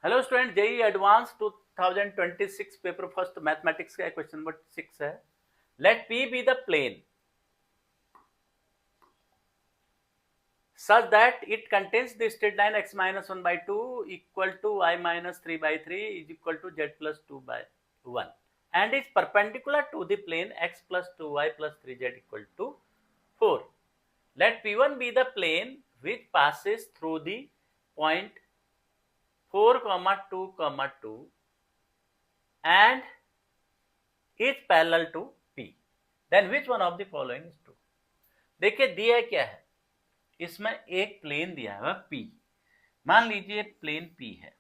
Hello student, JEE advance 2026 paper first mathematics का question number 6 है। Let P be the plane such that it contains the straight line x minus 1 by 2 equal to y minus 3 by 3 is equal to z plus 2 by 1 and is perpendicular to the plane x plus 2y plus 3z equal to 4. Let P1 be the plane which passes through the point 4, 2, 2 and is parallel to P. Then which one of the following is true? देखिए दिया क्या है, इसमें एक plane दिया है P। मान लीजिए प्लेन P है,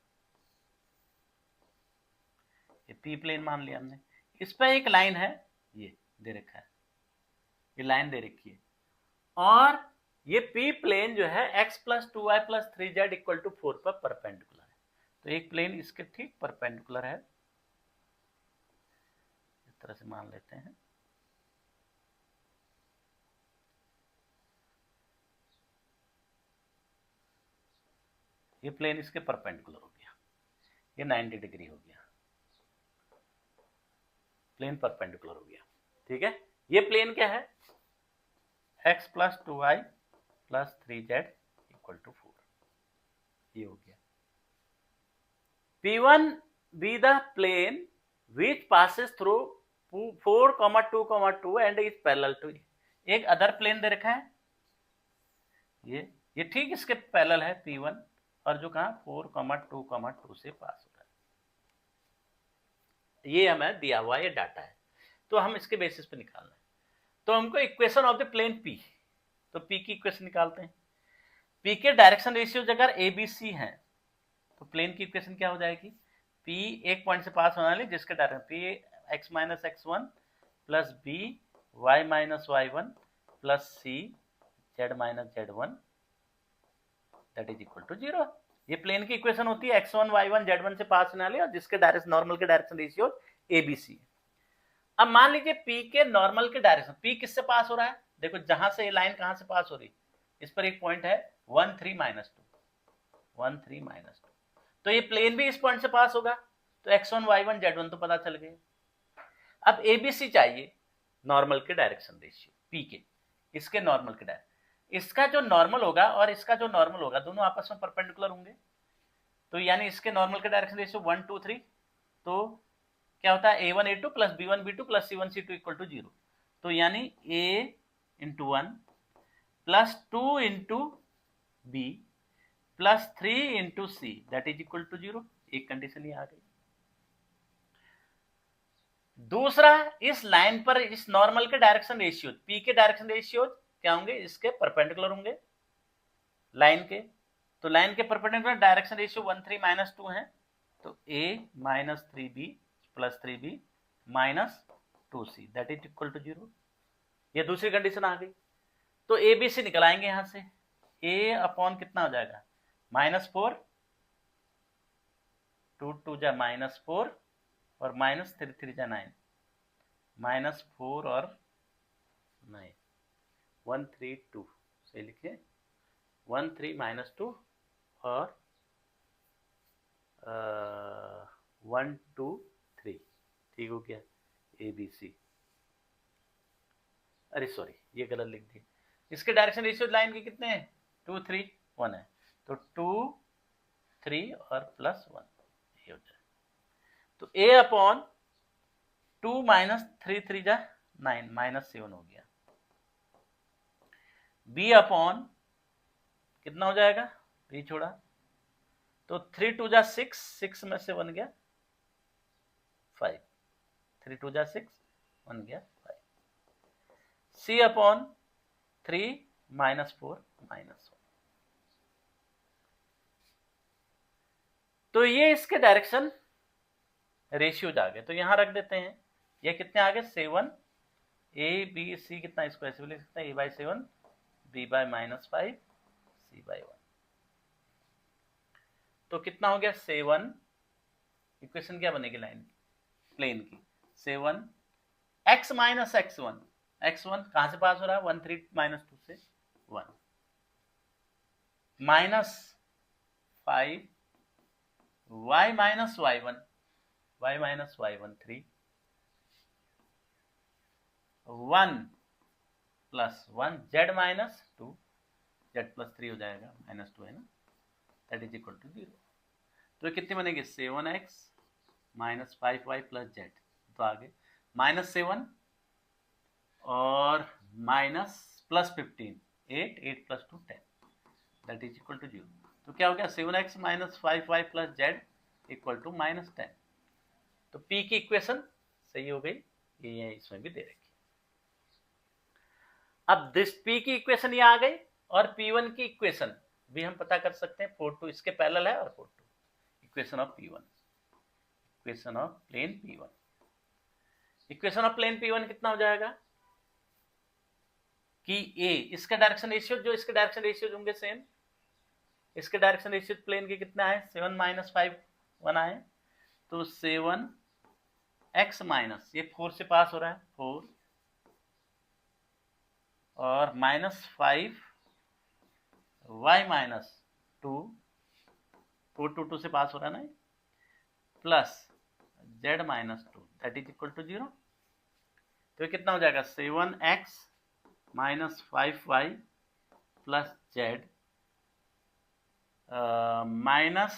ये P प्लेन मान लिया हमने। इस पर एक लाइन है, ये दे रखा है, ये लाइन दे रखी है, और ये P प्लेन जो है x plus 2y plus 3z equal to 4 पर परपेंडिकुलर है। तो एक प्लेन इसके ठीक परपेंडिकुलर है, इस तरह से मान लेते हैं। ये प्लेन इसके परपेंडिकुलर हो गया, ये 90 डिग्री हो गया, प्लेन परपेंडिकुलर हो गया। ठीक है, ये प्लेन क्या है, x plus 2y plus 3z equal to 4, ये हो गया। P1 be the plane which passes through 4, 2, 2 and is parallel to। एक अदर प्लेन दे रखा है, ये ठीक इसके पैरेलल है P1, और जो कहा 4, 2, 2 से पास हो रहा है। ये हमें दिया हुआ ये डाटा है, तो हम इसके बेसिस पे निकालना है। तो हमको equation of the plane P, तो P की इक्वेशन निकालते हैं। P के डायरेक्शन रेशियो अगर ABC है तो प्लेन की इक्वेशन क्या हो जाएगी, P एक पॉइंट से पास होने वाली जिसके direction P x minus x1 plus B y minus y1 plus C z minus z1 that is equal to 0। ये प्लेन की इक्वेशन होती है x1 y1 z1 से पास होने वाली और जिसके डायरेक्शन नॉर्मल के डायरेक्शन रेशियो ABC है। अब मान लीजिए P के नॉर्मल के डायरेक्शन, P किससे पास हो रहा है, देखो जहां से ये लाइन कहां से पास हो रही, इस पर एक पॉइंट है 1, 3, -2, 1, 3, -2, तो ये प्लेन भी इस पॉइंट से पास होगा, तो x1 y1 z1 तो पता चल गए। अब ABC चाहिए नॉर्मल के डायरेक्शन रेशियो P के, इसके नॉर्मल के डायरेक्शन, इसका जो नॉर्मल होगा और इसका जो नॉर्मल होगा दोनों आपस में परपेंडिकुलर होंगे, तो यानी इसके नॉर्मल के डायरेक्शन रेशियो 1, 2, 3, तो क्या होता है A1 A2 plus B1 B2 plus C1 C2 equal to 0। तो यानी A into 1 plus 2 into B plus 3 into C that is equal to 0। एक कंडीशन ये आ गई। दूसरा, इस लाइन पर इस नॉर्मल के डायरेक्शन रेशियो P के डायरेक्शन रेशियो क्या होंगे, इसके परपेंडिकुलर होंगे लाइन के, तो लाइन के परपेंडिकुलर डायरेक्शन रेशियो 1, 3, -2 है, तो A minus 3B plus 3B minus 2C that is equal to 0। ये दूसरी कंडीशन आ गई। तो ABC निकल आएंगे यहां से, A अपॉन कितना हो जाएगा, -4, 2, 2 जा -4 और -3, 3 जा 9, -4 और 9, 1, 3, 2 से लिखिए 1, 3, -2 और 1, 2, 3, ठीक हो गया ABC। अरे सॉरी, ये गलत लिख दिए। इसके डायरेक्शन रेशियो लाइन के कितने हैं, 2, 3, 1 है, तो 2, 3 और प्लस 1 ये हो जाए। तो A अपॉन 2 माइनस 3, 3 जा 9, -7 हो गया। B अपॉन कितना हो जाएगा, B छोड़ा, तो 3, 2 जा 6, 6 में से 1 गया 5, 3, 2 जा 6, 1 गया 5। C अपॉन 3 -4 -1, तो ये इसके डायरेक्शन रेशियोज आ गए, तो यहां रख देते हैं। ये कितने आ गए, 7, A B C कितना, इसको ऐसे भी लिख सकते हैं A/7 B/-5 C/1, तो कितना हो गया 7, इक्वेशन क्या बनेगी लाइन प्लेन की, 7 x माइनस x1, x1 कहां से पास हो रहा है, 1, 3, -2 से 1, -5 y minus y1 3 1 plus 1 z minus 2 z plus 3 हो जाएगा, -2 है ना, दैट इज इक्वल टू 0। तो ये कितनी बनेगी, 7x minus 5y plus z। तो आगे -7 और minus plus 15 8 plus 2 10 that is equal to 0। तो क्या हो गया, 7x minus 5y plus z equal to -10। तो p की इक्वेशन सही हो गई, ये इसमें भी दे रखी। अब दिस p की इक्वेशन ये आ गई, और p1 की इक्वेशन भी हम पता कर सकते हैं, 4 2 इसके पैरेलल है, और 4 2 equation of p1, equation of plane p1। Equation of plane p1 कितना हो जाएगा कि a इसका डायरेक्शन रेशियो, जो इसके डायरेक्शन रेशियो होंगे सेम, इसके डायरेक्शन रेशियो प्लेन के कितना है, 7 माइनस 5 1 आए, तो 7x माइनस, ये 4 से पास हो रहा है 4, और माइनस 5 y माइनस 2, 4 2 2 से पास हो रहा है ना, plus z minus 2 that is equal to 0। तो कितना हो जाएगा, 7x minus 5y plus z minus